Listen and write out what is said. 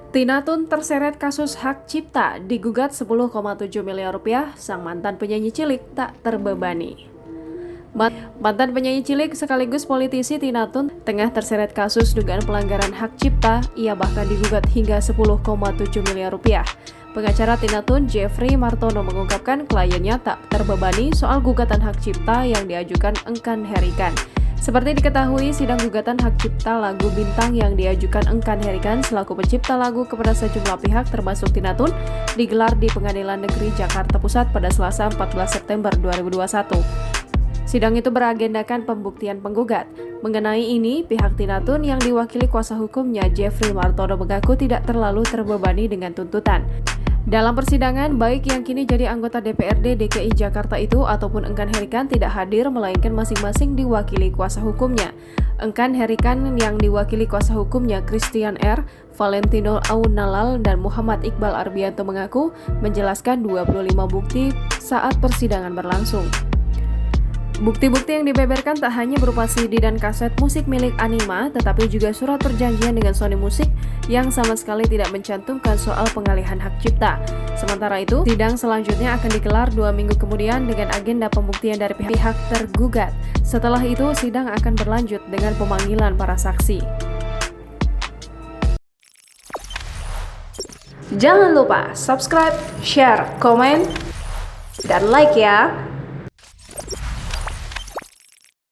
Tina Tun terseret kasus hak cipta, digugat 10,7 miliar rupiah, sang mantan penyanyi cilik tak terbebani. Mantan penyanyi cilik sekaligus politisi Tina Tun tengah terseret kasus dugaan pelanggaran hak cipta, ia bahkan digugat hingga 10,7 miliar rupiah. Pengacara Tina Tun, Jeffrey Martono mengungkapkan kliennya tak terbebani soal gugatan hak cipta yang diajukan Engkan Herikan. Seperti diketahui, sidang gugatan hak cipta lagu Bintang yang diajukan Engkan Herikan selaku pencipta lagu kepada sejumlah pihak termasuk Tina Tun digelar di Pengadilan Negeri Jakarta Pusat pada Selasa 14 September 2021. Sidang itu beragendakan pembuktian penggugat. Mengenai ini, pihak Tina Tun yang diwakili kuasa hukumnya Jeffrey Martono mengaku tidak terlalu terbebani dengan tuntutan. Dalam persidangan, baik yang kini jadi anggota DPRD DKI Jakarta itu ataupun Engkan Herikan tidak hadir, melainkan masing-masing diwakili kuasa hukumnya. Engkan Herikan yang diwakili kuasa hukumnya Christian R., Valentino Aunalal, dan Muhammad Iqbal Arbianto mengaku menjelaskan 25 bukti saat persidangan berlangsung. Bukti-bukti yang dibeberkan tak hanya berupa CD dan kaset musik milik Anima, tetapi juga surat perjanjian dengan Sony Music yang sama sekali tidak mencantumkan soal pengalihan hak cipta. Sementara itu, sidang selanjutnya akan digelar 2 minggu kemudian dengan agenda pembuktian dari pihak tergugat. Setelah itu, sidang akan berlanjut dengan pemanggilan para saksi. Jangan lupa subscribe, share, komen, dan like ya!